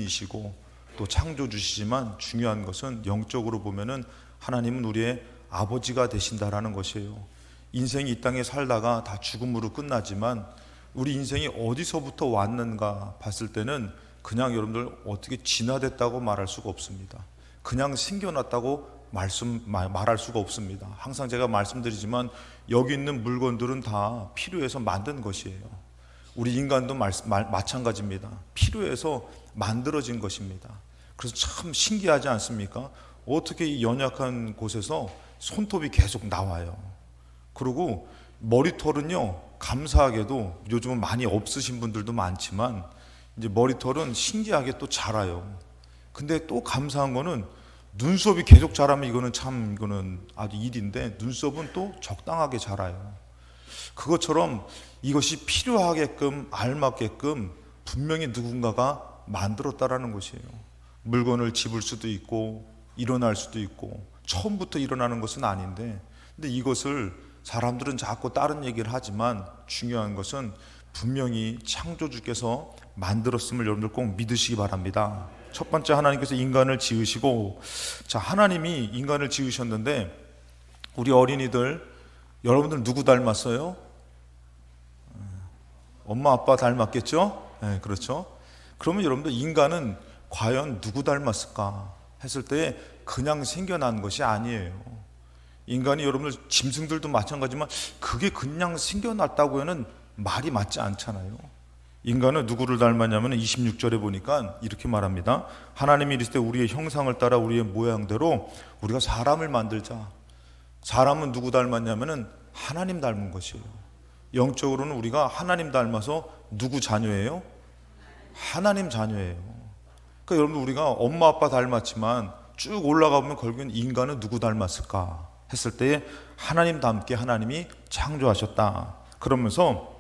이시고 또 창조주시지만 중요한 것은 영적으로 보면은 하나님은 우리의 아버지가 되신다라는 것이에요. 인생이 이 땅에 살다가 다 죽음으로 끝나지만 우리 인생이 어디서부터 왔는가 봤을 때는 그냥 여러분들 어떻게 진화됐다고 말할 수가 없습니다. 그냥 생겨났다고 말할 수가 없습니다. 항상 제가 말씀드리지만 여기 있는 물건들은 다 필요해서 만든 것이에요. 우리 인간도 마찬가지입니다. 필요해서 만들어진 것입니다. 그래서 참 신기하지 않습니까? 어떻게 이 연약한 곳에서 손톱이 계속 나와요. 그리고 머리털은요, 감사하게도 요즘은 많이 없으신 분들도 많지만 이제 머리털은 신기하게 또 자라요. 근데 또 감사한 거는 눈썹이 계속 자라면 이거는 아주 일인데 눈썹은 또 적당하게 자라요. 그것처럼 이것이 필요하게끔 알맞게끔 분명히 누군가가 만들었다라는 것이에요. 물건을 집을 수도 있고 일어날 수도 있고 처음부터 일어나는 것은 아닌데, 근데 이것을 사람들은 자꾸 다른 얘기를 하지만 중요한 것은 분명히 창조주께서 만들었음을 여러분들 꼭 믿으시기 바랍니다. 첫 번째, 하나님께서 인간을 지으시고, 자, 하나님이 인간을 지으셨는데 우리 어린이들 여러분들 누구 닮았어요? 엄마 아빠 닮았겠죠? 네, 그렇죠. 그러면 여러분들 인간은 과연 누구 닮았을까 했을 때 그냥 생겨난 것이 아니에요. 인간이 여러분들 짐승들도 마찬가지지만 그게 그냥 생겨났다고 하는 말이 맞지 않잖아요. 인간은 누구를 닮았냐면 26절에 보니까 이렇게 말합니다. 하나님이 이르시되 우리의 형상을 따라 우리의 모양대로 우리가 사람을 만들자. 사람은 누구 닮았냐면 하나님 닮은 것이에요. 영적으로는 우리가 하나님 닮아서 누구 자녀예요? 하나님 자녀예요. 그러니까 여러분, 우리가 엄마 아빠 닮았지만 쭉 올라가 보면 결국엔 인간은 누구 닮았을까 했을 때에 하나님 닮게 하나님이 창조하셨다. 그러면서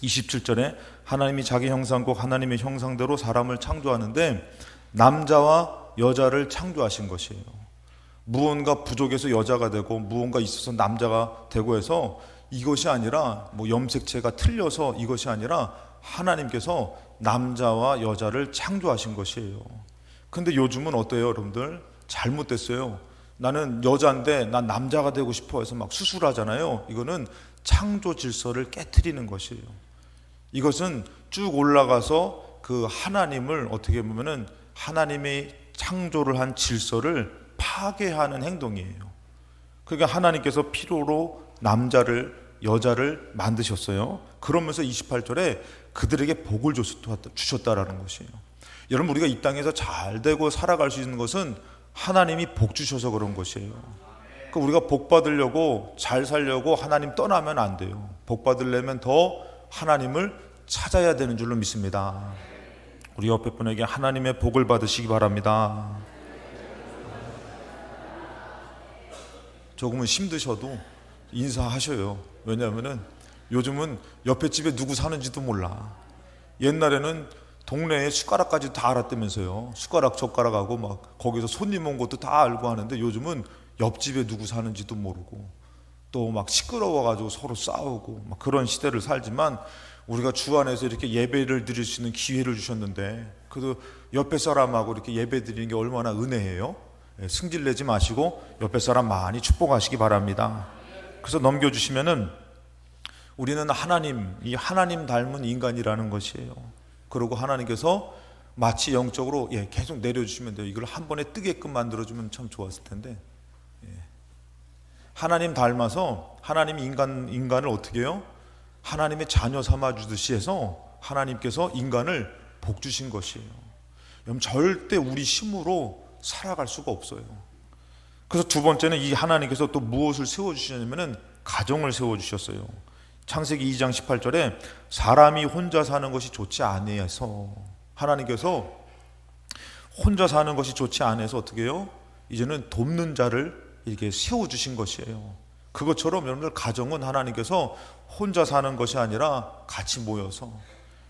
27절에 하나님이 자기 형상국 하나님의 형상대로 사람을 창조하는데 남자와 여자를 창조하신 것이에요. 무언가 부족해서 여자가 되고 무언가 있어서 남자가 되고 해서 이것이 아니라 뭐 염색체가 틀려서 이것이 아니라 하나님께서 남자와 여자를 창조하신 것이에요. 근데 요즘은 어때요, 여러분들? 잘못됐어요. 나는 여자인데 난 남자가 되고 싶어 해서 막 수술하잖아요. 이거는 창조 질서를 깨트리는 것이에요. 이것은 쭉 올라가서 그 하나님을 어떻게 보면은 하나님의 창조를 한 질서를 파괴하는 행동이에요. 그러니까 하나님께서 필요로 남자를 여자를 만드셨어요. 그러면서 28절에 그들에게 복을 주셨다라는 것이에요. 여러분, 우리가 이 땅에서 잘 되고 살아갈 수 있는 것은 하나님이 복 주셔서 그런 것이에요. 그러니까 우리가 복 받으려고 잘 살려고 하나님 떠나면 안 돼요. 복 받으려면 더 하나님을 찾아야 되는 줄로 믿습니다. 우리 옆에 분에게 하나님의 복을 받으시기 바랍니다. 조금은 힘드셔도 인사하셔요. 왜냐하면 요즘은 옆에 집에 누구 사는지도 몰라. 옛날에는 동네에 숟가락까지 다 알았다면서요. 숟가락 젓가락하고 막 거기서 손님 온 것도 다 알고 하는데 요즘은 옆집에 누구 사는지도 모르고 또 막 시끄러워가지고 서로 싸우고 막 그런 시대를 살지만, 우리가 주 안에서 이렇게 예배를 드릴 수 있는 기회를 주셨는데 그래도 옆에 사람하고 이렇게 예배 드리는 게 얼마나 은혜예요. 승질 내지 마시고 옆에 사람 많이 축복하시기 바랍니다. 그래서 넘겨주시면은 우리는 이 하나님 닮은 인간이라는 것이에요. 그리고 하나님께서 마치 영적으로 계속 내려주시면 돼요. 이걸 한 번에 뜨게끔 만들어주면 참 좋았을 텐데, 하나님 닮아서 하나님이 인간을 어떻게 해요? 하나님의 자녀 삼아주듯이 해서 하나님께서 인간을 복 주신 것이에요. 여러분, 절대 우리 힘으로 살아갈 수가 없어요. 그래서 두 번째는 이 하나님께서 또 무엇을 세워주시냐면은 가정을 세워주셨어요. 창세기 2장 18절에 사람이 혼자 사는 것이 좋지 아니해서, 하나님께서 혼자 사는 것이 좋지 않아서 어떻게 해요? 이제는 돕는 자를 이렇게 세워주신 것이에요. 그것처럼 여러분들 가정은 하나님께서 혼자 사는 것이 아니라 같이 모여서,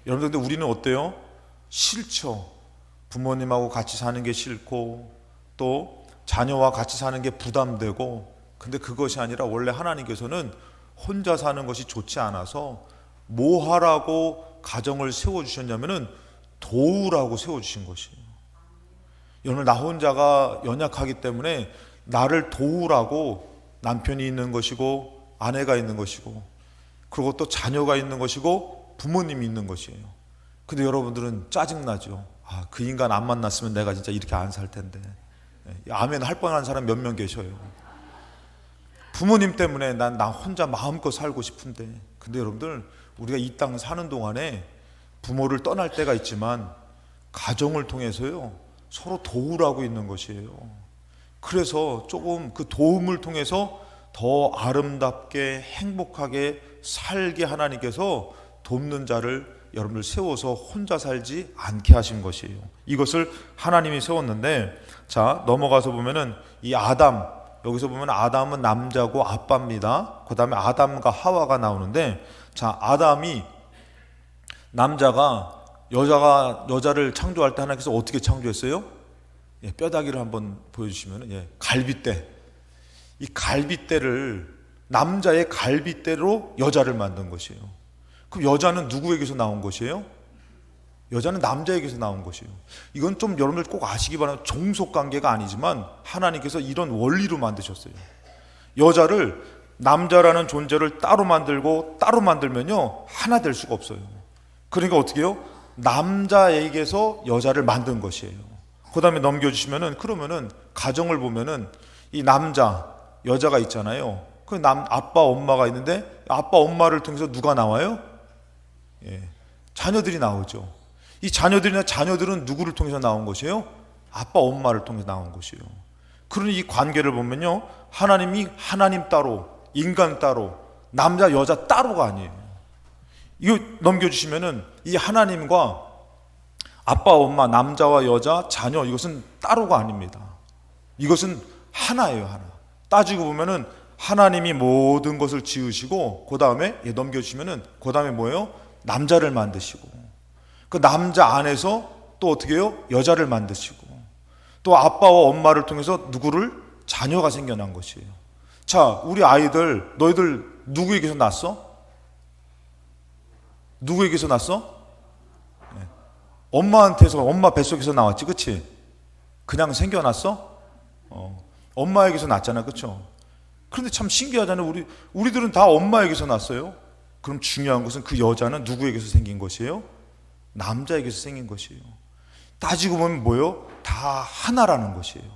여러분들 근데 우리는 어때요? 싫죠. 부모님하고 같이 사는 게 싫고 또 자녀와 같이 사는 게 부담되고, 근데 그것이 아니라 원래 하나님께서는 혼자 사는 것이 좋지 않아서 뭐 하라고 가정을 세워주셨냐면은 도우라고 세워주신 것이에요. 여러분, 나 혼자가 연약하기 때문에 나를 도우라고 남편이 있는 것이고 아내가 있는 것이고 그리고 또 자녀가 있는 것이고 부모님이 있는 것이에요. 근데 여러분들은 짜증나죠. 그 인간 안 만났으면 내가 진짜 이렇게 안 살 텐데. 아멘 할 뻔한 사람 몇 명 계셔요. 부모님 때문에 나 혼자 마음껏 살고 싶은데. 근데 여러분들, 우리가 이 땅 사는 동안에 부모를 떠날 때가 있지만 가정을 통해서요 서로 도우라고 있는 것이에요. 그래서 조금 그 도움을 통해서 더 아름답게 행복하게 살게 하나님께서 돕는 자를 여러분들 세워서 혼자 살지 않게 하신 것이에요. 이것을 하나님이 세웠는데, 자 넘어가서 보면은 이 아담, 여기서 보면 아담은 남자고 아빠입니다. 그 다음에 아담과 하와가 나오는데, 자 아담이 남자가 여자를 창조할 때 하나님께서 어떻게 창조했어요? 뼈다귀를 한번 보여주시면, 갈빗대. 이 갈빗대를, 남자의 갈빗대로 여자를 만든 것이에요. 그럼 여자는 누구에게서 나온 것이에요? 여자는 남자에게서 나온 것이에요. 이건 좀 여러분들 꼭 아시기 바랍니다. 종속관계가 아니지만 하나님께서 이런 원리로 만드셨어요. 여자를, 남자라는 존재를 따로 만들고 따로 만들면요 하나 될 수가 없어요. 그러니까 어떻게 해요? 남자에게서 여자를 만든 것이에요. 그 다음에 넘겨주시면은, 그러면은 가정을 보면은 이 남자, 여자가 있잖아요. 그 아빠, 엄마가 있는데 아빠, 엄마를 통해서 누가 나와요? 자녀들이 나오죠. 이 자녀들은 누구를 통해서 나온 것이에요? 아빠, 엄마를 통해서 나온 것이에요. 그러니 이 관계를 보면요, 하나님이 하나님 따로, 인간 따로, 남자, 여자 따로가 아니에요. 이거 넘겨주시면은 이 하나님과 아빠, 엄마, 남자와 여자, 자녀, 이것은 따로가 아닙니다. 이것은 하나예요, 하나. 따지고 보면은 하나님이 모든 것을 지으시고, 그 다음에 넘겨주시면은, 그 다음에 뭐예요? 남자를 만드시고, 그 남자 안에서 또 어떻게 해요? 여자를 만드시고, 또 아빠와 엄마를 통해서 누구를? 자녀가 생겨난 것이에요. 자, 우리 아이들, 너희들 누구에게서 났어? 누구에게서 났어? 엄마한테서, 엄마 뱃속에서 나왔지, 그치? 그냥 생겨났어? 엄마에게서 났잖아, 그쵸? 그런데 참 신기하잖아요. 우리들은 다 엄마에게서 났어요. 그럼 중요한 것은 그 여자는 누구에게서 생긴 것이에요? 남자에게서 생긴 것이에요. 따지고 보면 뭐예요? 다 하나라는 것이에요.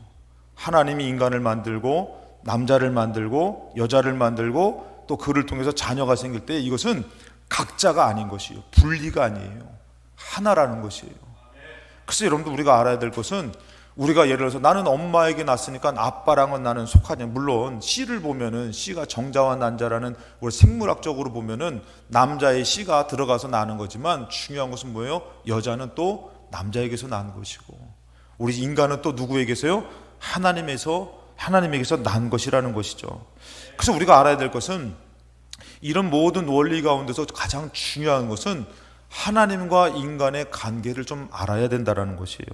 하나님이 인간을 만들고, 남자를 만들고, 여자를 만들고, 또 그를 통해서 자녀가 생길 때 이것은 각자가 아닌 것이에요. 분리가 아니에요. 하나라는 것이에요. 그래서 여러분들, 우리가 알아야 될 것은, 우리가 예를 들어서 나는 엄마에게 낳았으니까 아빠랑은 나는 속하냐. 물론 씨를 보면은 씨가 정자와 난자라는, 우리 생물학적으로 보면은 남자의 씨가 들어가서 나는 거지만, 중요한 것은 뭐예요? 여자는 또 남자에게서 난 것이고, 우리 인간은 또 누구에게서요? 하나님에게서 난 것이라는 것이죠. 그래서 우리가 알아야 될 것은, 이런 모든 원리 가운데서 가장 중요한 것은 하나님과 인간의 관계를 좀 알아야 된다는 것이에요.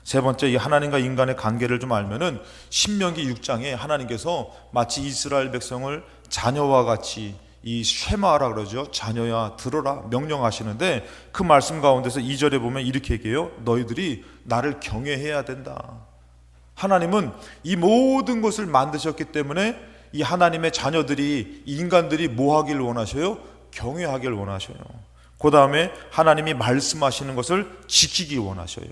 세 번째, 이 하나님과 인간의 관계를 좀 알면은 신명기 6장에 하나님께서 마치 이스라엘 백성을 자녀와 같이, 이 쉐마라 그러죠. 자녀야 들어라 명령하시는데, 그 말씀 가운데서 2절에 보면 이렇게 얘기해요. 너희들이 나를 경외해야 된다. 하나님은 이 모든 것을 만드셨기 때문에 이 하나님의 자녀들이, 이 인간들이 뭐 하길 원하셔요? 경외하길 원하셔요. 그 다음에 하나님이 말씀하시는 것을 지키기 원하셔요.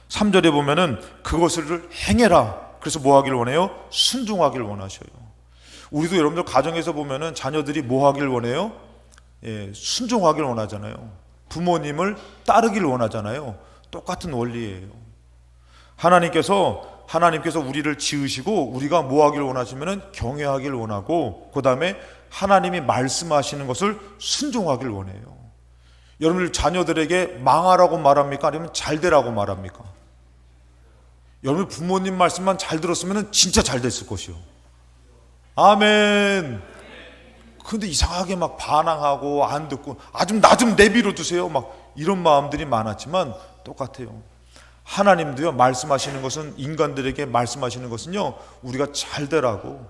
3절에 보면은 그것을 행해라. 그래서 뭐 하길 원해요? 순종하길 원하셔요. 우리도 여러분들 가정에서 보면은 자녀들이 뭐 하길 원해요? 순종하길 원하잖아요. 부모님을 따르길 원하잖아요. 똑같은 원리예요. 하나님께서 우리를 지으시고, 우리가 뭐 하길 원하시면은 경외하길 원하고, 그 다음에 하나님이 말씀하시는 것을 순종하길 원해요. 여러분들 자녀들에게 망하라고 말합니까? 아니면 잘 되라고 말합니까? 여러분 부모님 말씀만 잘 들었으면 진짜 잘 됐을 것이요. 아멘. 근데 이상하게 막 반항하고 안 듣고, 나 좀 내비로 두세요, 막 이런 마음들이 많았지만 똑같아요. 하나님도요, 말씀하시는 것은, 인간들에게 말씀하시는 것은요, 우리가 잘 되라고,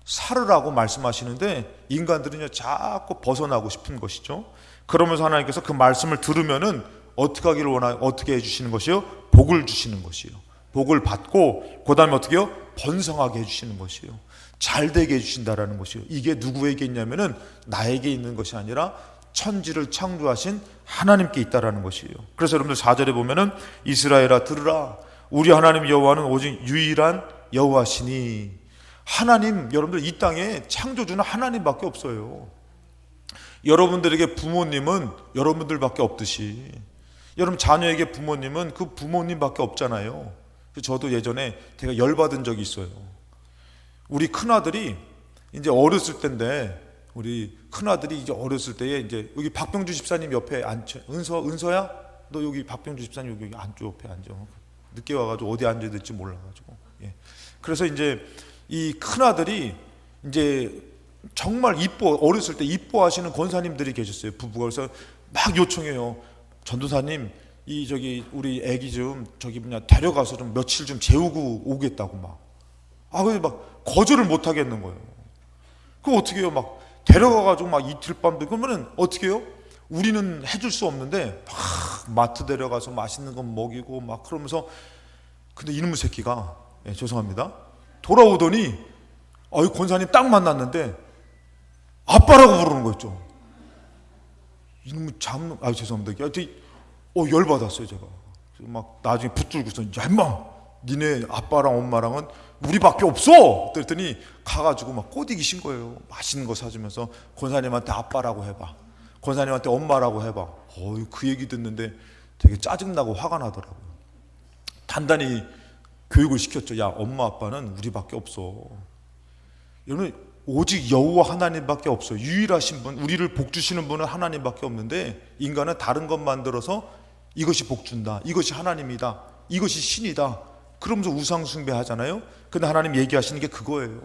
살으라고 말씀하시는데, 인간들은요 자꾸 벗어나고 싶은 것이죠. 그러면서 하나님께서 그 말씀을 들으면은 어떻게 해주시는 것이요? 복을 주시는 것이요. 복을 받고 그 다음에 어떻게 해요? 번성하게 해주시는 것이에요. 잘 되게 해주신다라는 것이에요. 이게 누구에게 있냐면은 나에게 있는 것이 아니라 천지를 창조하신 하나님께 있다라는 것이에요. 그래서 여러분들 4절에 보면은 이스라엘아 들으라 우리 하나님 여호와는 오직 유일한 여호와시니. 하나님, 여러분들 이 땅에 창조주는 하나님밖에 없어요. 여러분들에게 부모님은 여러분들밖에 없듯이 여러분 자녀에게 부모님은 그 부모님밖에 없잖아요. 저도 예전에 되게 열받은 적이 있어요. 우리 큰아들이 이제 어렸을 때인데, 우리 큰아들이 이제 어렸을 때에 이제 여기 박병주 집사님 옆에 앉혀. 은서야? 너 여기 박병주 집사님 여기 안쪽 옆에 앉아. 늦게 와가지고 어디 앉아야 될지 몰라가지고. 예. 그래서 이제 이 큰아들이 이제 정말 어렸을 때 이뻐하시는 권사님들이 계셨어요. 부부가. 그래서 막 요청해요. 전도사님, 우리 애기 좀 데려가서 좀 며칠 좀 재우고 오겠다고 막. 근데 막 거절을 못 하겠는 거예요. 그럼 어떻게 해요? 막 데려가가지고 막 이틀 밤도. 그러면은 어떻게 해요? 우리는 해줄 수 없는데 막 마트 데려가서 맛있는 거 먹이고 막 그러면서. 근데 이놈의 새끼가, 죄송합니다, 돌아오더니 권사님 딱 만났는데 아빠라고 부르는 거 있죠. 이놈의 죄송합니다. 열받았어요 제가. 막 나중에 붙들고서 야 임마, 니네 아빠랑 엄마랑은 우리밖에 없어. 그랬더니 가가지고 막 꼬디기신 거예요. 맛있는 거 사주면서 권사님한테 아빠라고 해봐, 권사님한테 엄마라고 해봐. 그 얘기 듣는데 되게 짜증나고 화가 나더라고요. 단단히 교육을 시켰죠. 야, 엄마 아빠는 우리밖에 없어. 여러분, 오직 여호와 하나님밖에 없어요. 유일하신 분, 우리를 복 주시는 분은 하나님밖에 없는데 인간은 다른 것 만들어서 이것이 복 준다, 이것이 하나님이다, 이것이 신이다, 그러면서 우상 숭배하잖아요. 근데 하나님 얘기하시는 게 그거예요.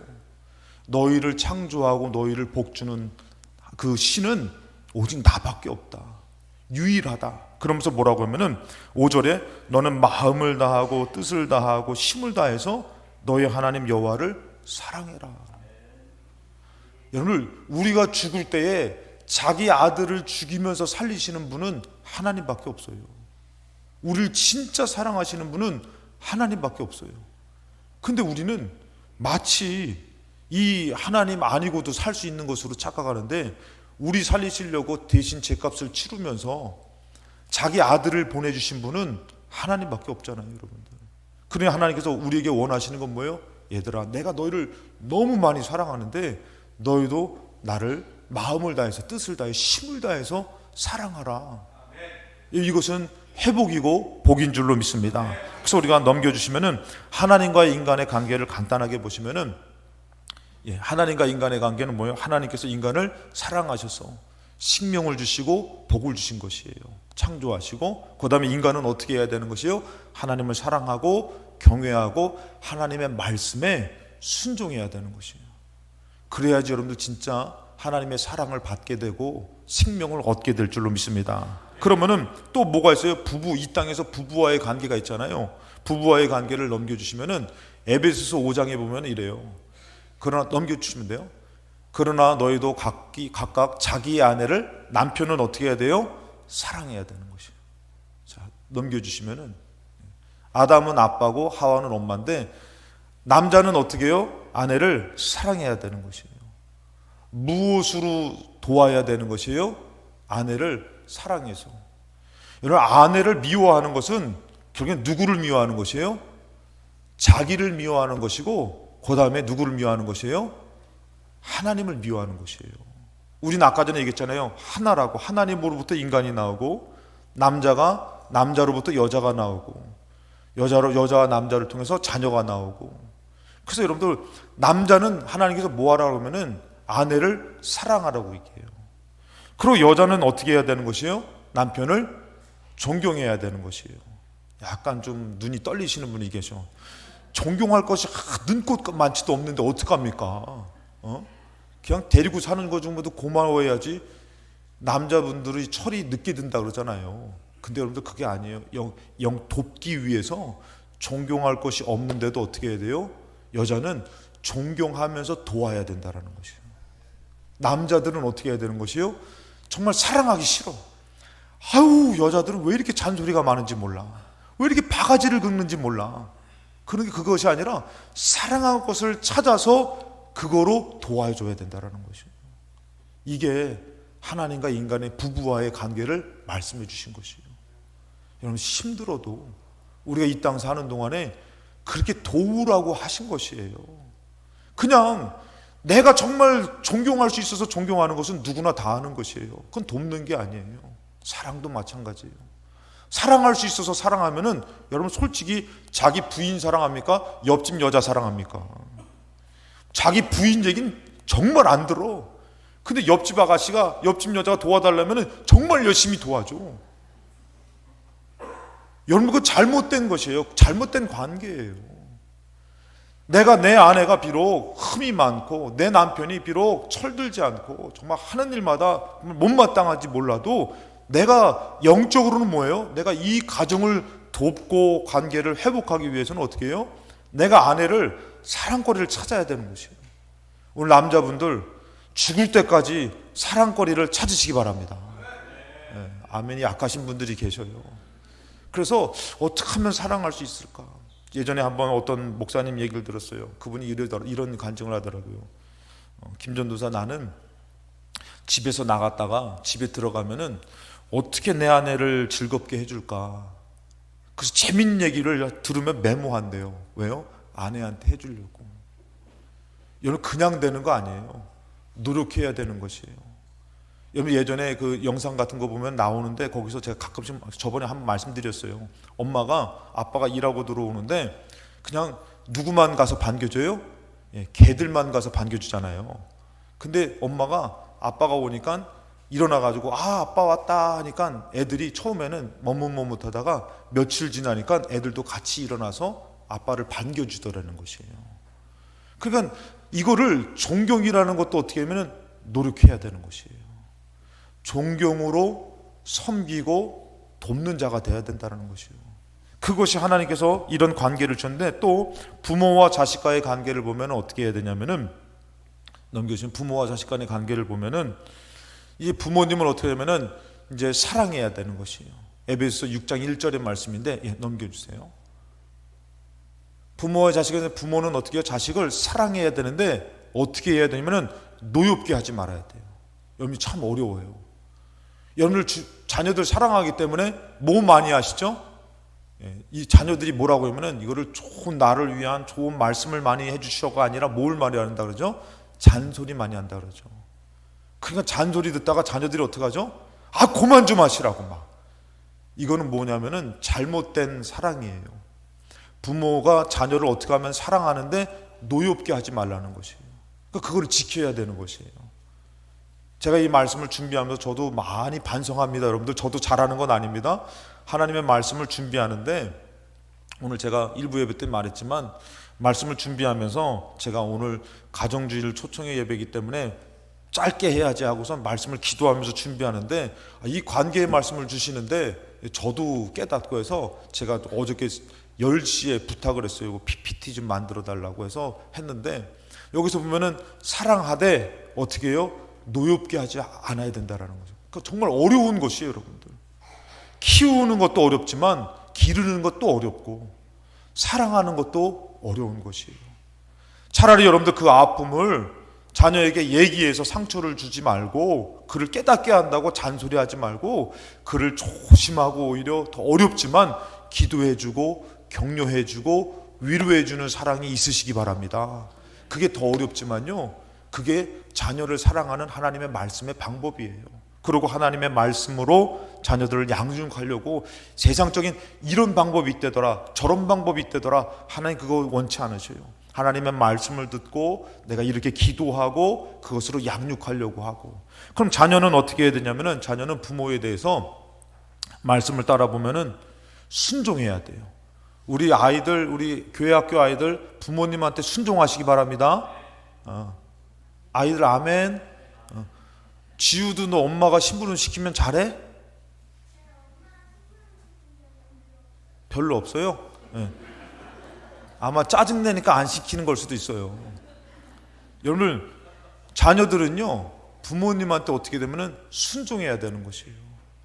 너희를 창조하고 너희를 복 주는 그 신은 오직 나밖에 없다, 유일하다. 그러면서 뭐라고 하면은 5절에 너는 마음을 다하고 뜻을 다하고 힘을 다해서 너희 하나님 여호와를 사랑해라. 여러분, 우리가 죽을 때에 자기 아들을 죽이면서 살리시는 분은 하나님밖에 없어요. 우리를 진짜 사랑하시는 분은 하나님밖에 없어요. 근데 우리는 마치 이 하나님 아니고도 살 수 있는 것으로 착각하는데, 우리 살리시려고 대신 죄값을 치르면서 자기 아들을 보내주신 분은 하나님밖에 없잖아요, 여러분들. 그러니 하나님께서 우리에게 원하시는 건 뭐예요? 얘들아, 내가 너희를 너무 많이 사랑하는데 너희도 나를 마음을 다해서, 뜻을 다해, 힘을 다해서 사랑하라. 이것은 회복이고 복인 줄로 믿습니다. 그래서 우리가 넘겨주시면은 하나님과 인간의 관계를 간단하게 보시면은, 하나님과 인간의 관계는 뭐예요? 하나님께서 인간을 사랑하셔서 생명을 주시고 복을 주신 것이에요. 창조하시고, 그 다음에 인간은 어떻게 해야 되는 것이에요? 하나님을 사랑하고 경외하고 하나님의 말씀에 순종해야 되는 것이에요. 그래야지 여러분들 진짜 하나님의 사랑을 받게 되고 생명을 얻게 될 줄로 믿습니다. 그러면은 또 뭐가 있어요? 이 땅에서 부부와의 관계가 있잖아요. 부부와의 관계를 넘겨주시면은 에베소서 5장에 보면 이래요. 그러나 넘겨주시면 돼요. 그러나 너희도 각각 자기의 아내를, 남편은 어떻게 해야 돼요? 사랑해야 되는 것이에요. 자, 넘겨주시면은 아담은 아빠고 하와는 엄마인데, 남자는 어떻게 해요? 아내를 사랑해야 되는 것이에요. 무엇으로 도와야 되는 것이에요? 아내를 사랑해서. 여러분, 아내를 미워하는 것은 결국엔 누구를 미워하는 것이에요? 자기를 미워하는 것이고, 그 다음에 누구를 미워하는 것이에요? 하나님을 미워하는 것이에요. 우리는 아까 전에 얘기했잖아요. 하나라고. 하나님으로부터 인간이 나오고, 남자가 남자로부터 여자가 나오고, 여자와 남자를 통해서 자녀가 나오고. 그래서 여러분들, 남자는 하나님께서 뭐 하라고 하면은 아내를 사랑하라고 얘기해요. 그리고 여자는 어떻게 해야 되는 것이에요? 남편을 존경해야 되는 것이에요. 약간 좀 눈이 떨리시는 분이 계셔. 존경할 것이 눈꽃 많지도 없는데 어떡합니까? 그냥 데리고 사는 것 중에도 고마워해야지. 남자분들이 철이 늦게 든다 그러잖아요. 근데 여러분들 그게 아니에요. 영 돕기 위해서 존경할 것이 없는데도 어떻게 해야 돼요? 여자는 존경하면서 도와야 된다는 것이에요. 남자들은 어떻게 해야 되는 것이에요? 정말 사랑하기 싫어. 여자들은 왜 이렇게 잔소리가 많은지 몰라. 왜 이렇게 바가지를 긁는지 몰라. 그런 게 그것이 아니라 사랑할 것을 찾아서 그거로 도와줘야 된다는 것이에요. 이게 하나님과 인간의 부부와의 관계를 말씀해 주신 것이에요. 여러분, 힘들어도 우리가 이 땅 사는 동안에 그렇게 도우라고 하신 것이에요. 그냥 내가 정말 존경할 수 있어서 존경하는 것은 누구나 다 하는 것이에요. 그건 돕는 게 아니에요. 사랑도 마찬가지예요. 사랑할 수 있어서 사랑하면은 여러분, 솔직히 자기 부인 사랑합니까? 옆집 여자 사랑합니까? 자기 부인 얘기는 정말 안 들어. 근데 옆집 아가씨가 옆집 여자가 도와달라면은 정말 열심히 도와줘. 여러분, 그거 잘못된 것이에요. 잘못된 관계예요. 내가, 내 아내가 비록 흠이 많고 내 남편이 비록 철들지 않고 정말 하는 일마다 못마땅한지 몰라도 내가 영적으로는 뭐예요? 내가 이 가정을 돕고 관계를 회복하기 위해서는 어떻게 해요? 내가 아내를 사랑거리를 찾아야 되는 것이에요. 오늘 남자분들 죽을 때까지 사랑거리를 찾으시기 바랍니다. 네, 아멘이 약하신 분들이 계셔요. 그래서 어떻게 하면 사랑할 수 있을까? 예전에 한번 어떤 목사님 얘기를 들었어요. 그분이 이런 간증을 하더라고요. 김전도사, 나는 집에서 나갔다가 집에 들어가면은 어떻게 내 아내를 즐겁게 해줄까? 그래서 재밌는 얘기를 들으면 메모한대요. 왜요? 아내한테 해주려고. 여러분, 그냥 되는 거 아니에요. 노력해야 되는 것이에요. 여러분, 예전에 그 영상 같은 거 보면 나오는데 거기서 제가 가끔씩, 저번에 한번 말씀드렸어요. 엄마가, 아빠가 일하고 들어오는데 그냥 누구만 가서 반겨줘요? 예, 개들만 가서 반겨주잖아요. 근데 엄마가, 아빠가 오니까 일어나가지고 아빠 왔다 하니까 애들이 처음에는 머뭇머뭇하다가 며칠 지나니까 애들도 같이 일어나서 아빠를 반겨주더라는 것이에요. 그러니까 이거를 존경이라는 것도 어떻게 하면 노력해야 되는 것이에요. 존경으로 섬기고 돕는 자가 되어야 된다는 것이에요. 그것이 하나님께서 이런 관계를 주셨는데, 또 부모와 자식과의 관계를 보면 어떻게 해야 되냐면은, 넘겨주신 부모와 자식 간의 관계를 보면은, 이 부모님을 어떻게 하면은 이제 사랑해야 되는 것이에요. 에베소서 6장 1절의 말씀인데, 넘겨주세요. 부모와 자식은, 부모는 어떻게 해요? 자식을 사랑해야 되는데 어떻게 해야 되냐면은 노엽게 하지 말아야 돼요. 여러분이 참 어려워요. 여러분들 자녀들 사랑하기 때문에 뭐 많이 하시죠? 이 자녀들이 뭐라고 하면은 이거를 좋은, 나를 위한 좋은 말씀을 많이 해주셔가 아니라 뭘 많이 한다 그러죠? 잔소리 많이 한다 그러죠. 그러니까 잔소리 듣다가 자녀들이 어떻게 하죠? 아, 그만 좀 하시라고 막. 이거는 뭐냐면은 잘못된 사랑이에요. 부모가 자녀를 어떻게 하면 사랑하는데 노엽게 하지 말라는 것이에요. 그러니까 그걸 지켜야 되는 것이에요. 제가 이 말씀을 준비하면서 저도 많이 반성합니다. 여러분들, 저도 잘하는 건 아닙니다. 하나님의 말씀을 준비하는데, 오늘 제가 일부 예배 때 말했지만, 말씀을 준비하면서 제가 오늘 가정주의를 초청의 예배이기 때문에 짧게 해야지 하고서 말씀을 기도하면서 준비하는데, 이 관계의 말씀을 주시는데 저도 깨닫고 해서 제가 어저께 10시에 부탁을 했어요. 이거 PPT 좀 만들어 달라고 해서 했는데, 여기서 보면은 사랑하되 어떻게 해요? 노엽게 하지 않아야 된다라는 거죠. 그러니까 정말 어려운 것이에요, 여러분들. 키우는 것도 어렵지만 기르는 것도 어렵고 사랑하는 것도 어려운 것이에요. 차라리 여러분들 그 아픔을 자녀에게 얘기해서 상처를 주지 말고, 그를 깨닫게 한다고 잔소리하지 말고, 그를 조심하고 오히려 더 어렵지만 기도해주고 격려해주고 위로해주는 사랑이 있으시기 바랍니다. 그게 더 어렵지만요, 그게 자녀를 사랑하는 하나님의 말씀의 방법이에요. 그리고 하나님의 말씀으로 자녀들을 양육하려고 세상적인 이런 방법이 있대더라, 저런 방법이 있대더라, 하나님 그거 원치 않으셔요. 하나님의 말씀을 듣고 내가 이렇게 기도하고 그것으로 양육하려고 하고. 그럼 자녀는 어떻게 해야 되냐면은, 자녀는 부모에 대해서 말씀을 따라 보면은 순종해야 돼요. 우리 아이들, 우리 교회 학교 아이들 부모님한테 순종하시기 바랍니다. 아이들 아멘. 지우도 너 엄마가 심부름 시키면 잘해? 별로 없어요? 네. 아마 짜증내니까 안 시키는 걸 수도 있어요. 여러분, 자녀들은요 부모님한테 어떻게 되면은 순종해야 되는 것이에요.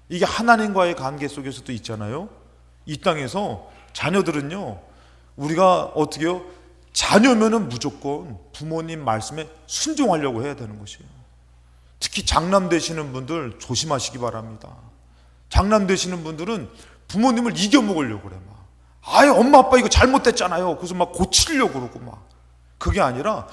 이게 하나님과의 관계 속에서도 있잖아요. 이 땅에서 자녀들은요, 우리가 어떻게요? 자녀면은 무조건 부모님 말씀에 순종하려고 해야 되는 것이에요. 특히 장남 되시는 분들 조심하시기 바랍니다. 장남 되시는 분들은 부모님을 이겨먹으려고 그래. 막. 아예 엄마 아빠 이거 잘못됐잖아요. 그래서 막 고치려고 그러고 막. 그게 아니라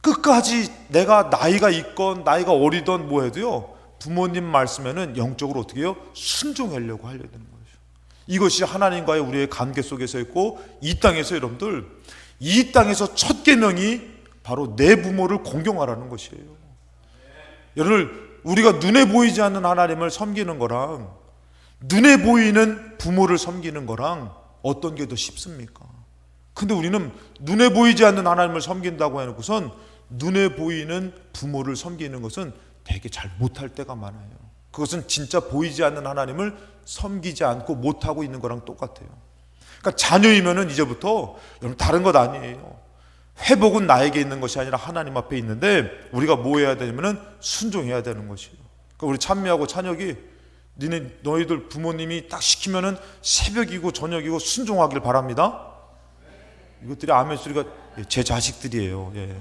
끝까지 내가 나이가 있건 나이가 어리던 뭐 해도요, 부모님 말씀에는 영적으로 어떻게 해요? 순종하려고 하려고 되는 거죠. 이것이 하나님과의 우리의 관계 속에서 있고, 이 땅에서 여러분들, 이 땅에서 첫 계명이 바로 내 부모를 공경하라는 것이에요. 여러분, 우리가 눈에 보이지 않는 하나님을 섬기는 거랑 눈에 보이는 부모를 섬기는 거랑 어떤 게 더 쉽습니까? 근데 우리는 눈에 보이지 않는 하나님을 섬긴다고 해놓고선 눈에 보이는 부모를 섬기는 것은 되게 잘 못할 때가 많아요. 그것은 진짜 보이지 않는 하나님을 섬기지 않고 못하고 있는 거랑 똑같아요. 그러니까 자녀이면은 이제부터 여러분 다른 것 아니에요. 회복은 나에게 있는 것이 아니라 하나님 앞에 있는데, 우리가 뭐 해야 되냐면은 순종해야 되는 것이에요. 그러니까 우리 찬미하고 찬혁이 너희들 부모님이 딱 시키면은 새벽이고 저녁이고 순종하길 바랍니다. 이것들이 아멘 소리가 제 자식들이에요. 예.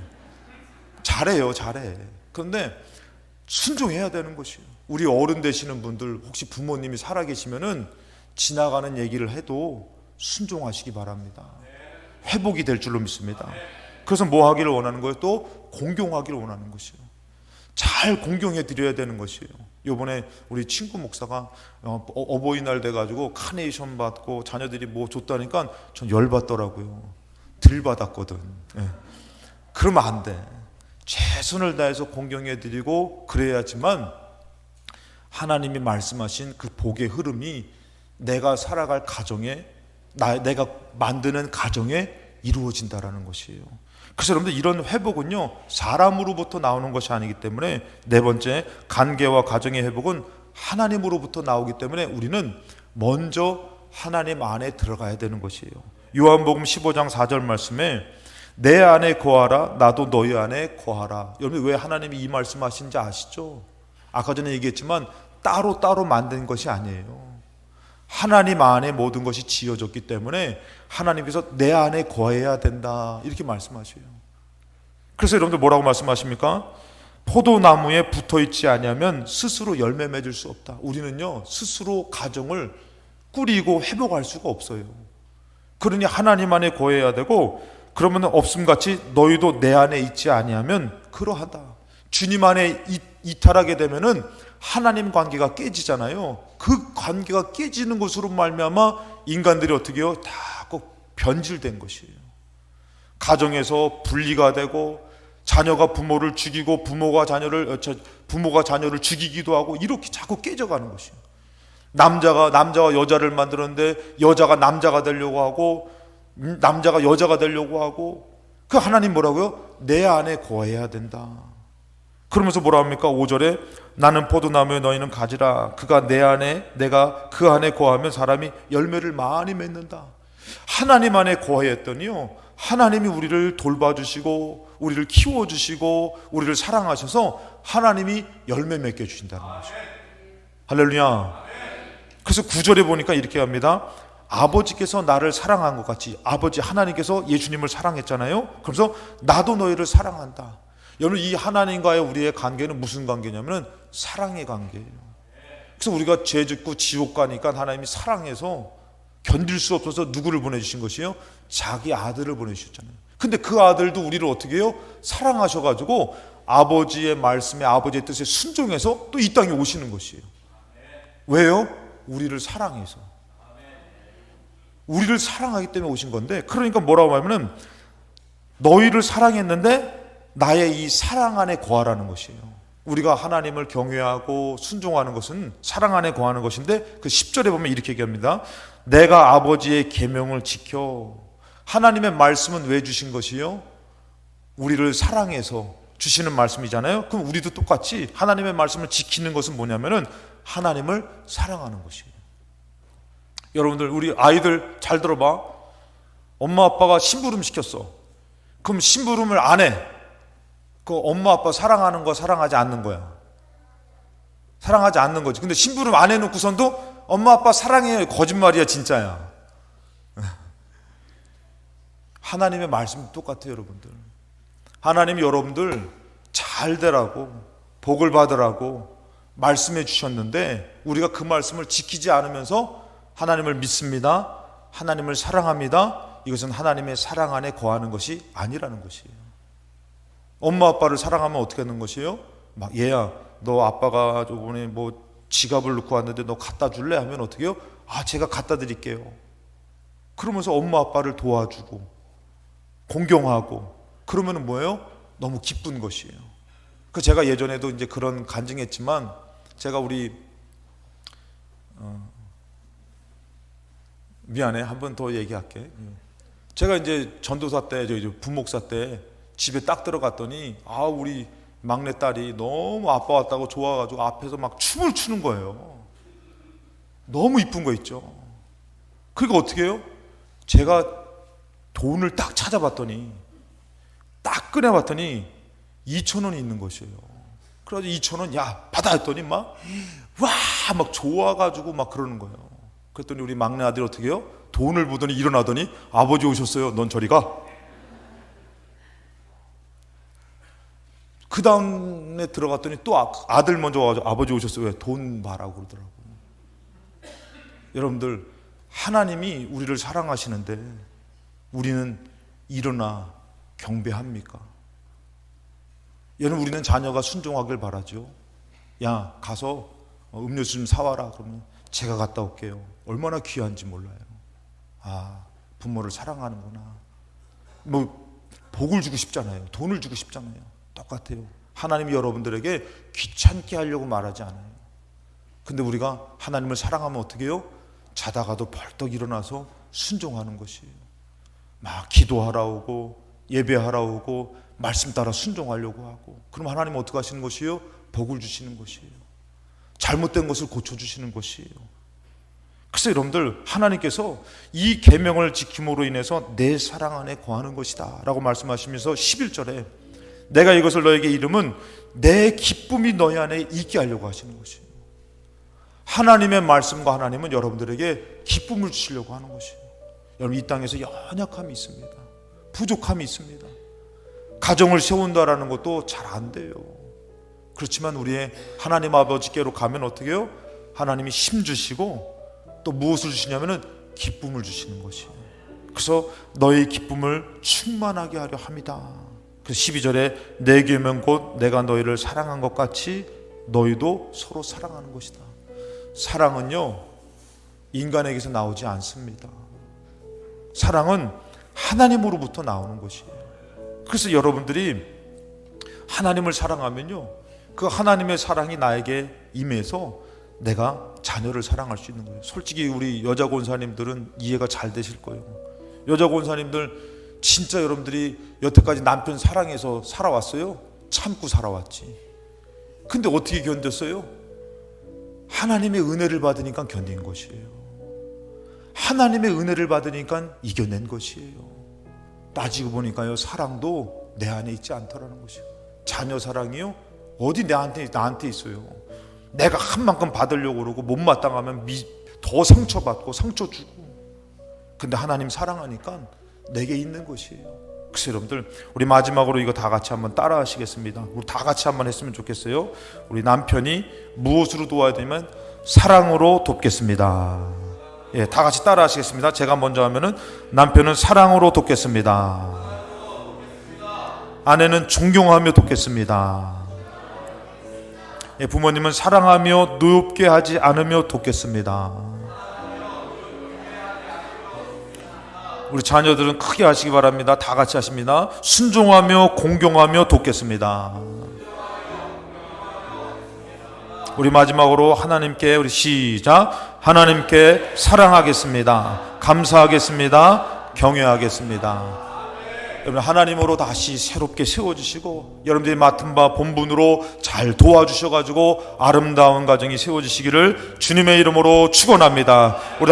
잘해요, 잘해. 그런데 순종해야 되는 것이에요. 우리 어른 되시는 분들 혹시 부모님이 살아계시면은 지나가는 얘기를 해도 순종하시기 바랍니다. 회복이 될 줄로 믿습니다. 그래서 뭐 하기를 원하는 거예요? 또 공경하기를 원하는 것이에요. 잘 공경해 드려야 되는 것이에요. 이번에 우리 친구 목사가 어버이날 돼가지고 카네이션 받고 자녀들이 뭐 줬다니까 전 열받더라고요. 들 받았거든. 예. 그러면 안 돼. 최선을 다해서 공경해 드리고 그래야지만 하나님이 말씀하신 그 복의 흐름이 내가 살아갈 가정에, 내가 만드는 가정에 이루어진다라는 것이에요. 그래서 여러분들, 이런 회복은요 사람으로부터 나오는 것이 아니기 때문에, 네 번째, 관계와 가정의 회복은 하나님으로부터 나오기 때문에 우리는 먼저 하나님 안에 들어가야 되는 것이에요. 요한복음 15장 4절 말씀에 내 안에 거하라 나도 너희 안에 거하라. 여러분, 왜 하나님이 이 말씀하신지 아시죠? 아까 전에 얘기했지만 따로 만든 것이 아니에요. 하나님 안에 모든 것이 지어졌기 때문에 하나님께서 내 안에 거해야 된다, 이렇게 말씀하셔요. 그래서 여러분들 뭐라고 말씀하십니까? 포도나무에 붙어있지 아니하면 스스로 열매 맺을 수 없다. 우리는요 스스로 가정을 꾸리고 회복할 수가 없어요. 그러니 하나님 안에 거해야 되고, 그러면 없음같이 너희도 내 안에 있지 아니하면 그러하다. 주님 안에 이탈하게 되면은 하나님 관계가 깨지잖아요. 그 관계가 깨지는 것으로 말미암아 인간들이 어떻게 해요? 다 변질된 것이에요. 가정에서 분리가 되고, 자녀가 부모를 죽이고 부모가 자녀를 죽이기도 하고, 이렇게 자꾸 깨져가는 것이에요. 남자가 여자를 만들었는데 여자가 남자가 되려고 하고, 남자가 여자가 되려고 하고. 그 하나님 뭐라고요? 내 안에 거해야 된다. 그러면서 뭐라 합니까? 5절에 나는 포도나무에 너희는 가지라. 그가 내 안에, 내가 그 안에 거하면 사람이 열매를 많이 맺는다. 하나님 안에 거했더니요, 하나님이 우리를 돌봐주시고 우리를 키워주시고 우리를 사랑하셔서 하나님이 열매 맺게 해주신다는 거죠. 할렐루야. 그래서 9절에 보니까 이렇게 합니다. 아버지께서 나를 사랑한 것 같이, 아버지 하나님께서 예수님을 사랑했잖아요. 그래서 나도 너희를 사랑한다. 여러분, 이 하나님과의 우리의 관계는 무슨 관계냐면 사랑의 관계예요. 그래서 우리가 죄 짓고 지옥 가니까 하나님이 사랑해서 견딜 수 없어서 누구를 보내주신 것이에요? 자기 아들을 보내주셨잖아요. 근데 그 아들도 우리를 어떻게 해요? 사랑하셔가지고 아버지의 말씀에, 아버지의 뜻에 순종해서 또 이 땅에 오시는 것이에요. 왜요? 우리를 사랑해서. 우리를 사랑하기 때문에 오신 건데, 그러니까 뭐라고 하면은 너희를 사랑했는데 나의 이 사랑 안에 거하라는 것이에요. 우리가 하나님을 경외하고 순종하는 것은 사랑 안에 거하는 것인데, 그 10절에 보면 이렇게 얘기합니다. 내가 아버지의 계명을 지켜. 하나님의 말씀은 왜 주신 것이요? 우리를 사랑해서 주시는 말씀이잖아요. 그럼 우리도 똑같이 하나님의 말씀을 지키는 것은 뭐냐면은 하나님을 사랑하는 것이에요. 여러분들, 우리 아이들 잘 들어봐. 엄마 아빠가 심부름 시켰어. 그럼 심부름을 안 해. 그 엄마 아빠 사랑하는 거 사랑하지 않는 거야. 사랑하지 않는 거지. 근데 심부름 안 해놓고선도 엄마 아빠 사랑해요. 거짓말이야, 진짜야. 하나님의 말씀도 똑같아요, 여러분들. 하나님이 여러분들 잘 되라고, 복을 받으라고 말씀해 주셨는데 우리가 그 말씀을 지키지 않으면서 하나님을 믿습니다, 하나님을 사랑합니다, 이것은 하나님의 사랑 안에 거하는 것이 아니라는 것이에요. 엄마 아빠를 사랑하면 어떻게 하는 것이에요? 막 얘야, 너 아빠가 저번에 뭐 지갑을 넣고 왔는데 너 갖다 줄래? 하면 어떻게 해요? 제가 갖다 드릴게요. 그러면서 엄마 아빠를 도와주고 공경하고 그러면 뭐예요? 너무 기쁜 것이에요. 그 제가 예전에도 이제 그런 간증했지만 제가 우리 미안해, 한 번 더 얘기할게. 제가 이제 전도사 때, 부목사 때 집에 딱 들어갔더니 우리 막내딸이 너무 아빠 왔다고 좋아가지고 앞에서 막 춤을 추는 거예요. 너무 이쁜 거 있죠. 그러니까 어떻게 해요? 제가 돈을 딱 찾아봤더니 딱 꺼내봤더니 2,000원이 있는 것이에요. 그래서 2,000원 야 받아 했더니 막 좋아가지고 막 그러는 거예요. 그랬더니 우리 막내 아들이 어떻게 해요? 돈을 보더니 일어나더니 아버지 오셨어요, 넌 저리 가. 그 다음에 들어갔더니 또 아들 먼저 와가지고 아버지 오셨어요, 왜 돈 봐라고 그러더라고요. 여러분들, 하나님이 우리를 사랑하시는데 우리는 일어나 경배합니까? 여러분, 우리는 자녀가 순종하길 바라죠. 야 가서 음료수 좀 사와라. 그러면 제가 갔다 올게요. 얼마나 귀한지 몰라요. 부모를 사랑하는구나. 뭐 복을 주고 싶잖아요. 돈을 주고 싶잖아요. 똑같아요. 하나님이 여러분들에게 귀찮게 하려고 말하지 않아요. 근데 우리가 하나님을 사랑하면 어떻게 해요? 자다가도 벌떡 일어나서 순종하는 것이에요. 막 기도하러 오고 예배하러 오고 말씀 따라 순종하려고 하고, 그럼 하나님은 어떻게 하시는 것이에요? 복을 주시는 것이에요. 잘못된 것을 고쳐주시는 것이에요. 그래서 여러분들, 하나님께서 이 계명을 지킴으로 인해서 내 사랑 안에 거하는 것이다 라고 말씀하시면서 11절에 내가 이것을 너에게 이름은 내 기쁨이 너희 안에 있게 하려고 하시는 것이에요. 하나님의 말씀과 하나님은 여러분들에게 기쁨을 주시려고 하는 것이에요. 여러분, 이 땅에서 연약함이 있습니다. 부족함이 있습니다. 가정을 세운다라는 것도 잘 안 돼요. 그렇지만 우리의 하나님 아버지께로 가면 어떻게 해요? 하나님이 힘 주시고 또 무엇을 주시냐면은 기쁨을 주시는 것이에요. 그래서 너의 기쁨을 충만하게 하려 합니다. 그래서 12절에 내 계명 곧 내가 너희를 사랑한 것 같이 너희도 서로 사랑하는 것이다. 사랑은요, 인간에게서 나오지 않습니다. 사랑은 하나님으로부터 나오는 것이에요. 그래서 여러분들이 하나님을 사랑하면요, 그 하나님의 사랑이 나에게 임해서 내가 자녀를 사랑할 수 있는 거예요. 솔직히 우리 여자 권사님들은 이해가 잘 되실 거예요. 여자 권사님들 진짜 여러분들이 여태까지 남편 사랑해서 살아왔어요? 참고 살아왔지. 근데 어떻게 견뎠어요? 하나님의 은혜를 받으니까 견딘 것이에요. 하나님의 은혜를 받으니까 이겨낸 것이에요. 따지고 보니까요, 사랑도 내 안에 있지 않더라는 것이에요. 자녀 사랑이요? 어디 나한테 있어요. 내가 한 만큼 받으려고 그러고 못마땅하면 더 상처받고 상처 주고. 근데 하나님 사랑하니까 내게 있는 것이에요. 그래서 여러분들, 우리 마지막으로 이거 다 같이 한번 따라 하시겠습니다. 우리 다 같이 한번 했으면 좋겠어요. 우리 남편이 무엇으로 도와야 되면 사랑으로 돕겠습니다. 예, 다 같이 따라 하시겠습니다. 제가 먼저 하면은 남편은 사랑으로 돕겠습니다. 아내는 존경하며 돕겠습니다. 예, 부모님은 사랑하며 노엽게 하지 않으며 돕겠습니다. 우리 자녀들은 크게 하시기 바랍니다. 다 같이 하십니다. 순종하며 공경하며 돕겠습니다. 우리 마지막으로 하나님께, 우리 시작. 하나님께 사랑하겠습니다. 감사하겠습니다. 경외하겠습니다. 여러분, 하나님으로 다시 새롭게 세워주시고 여러분들이 맡은 바 본분으로 잘 도와주셔가지고 아름다운 가정이 세워지시기를 주님의 이름으로 축원합니다. 우리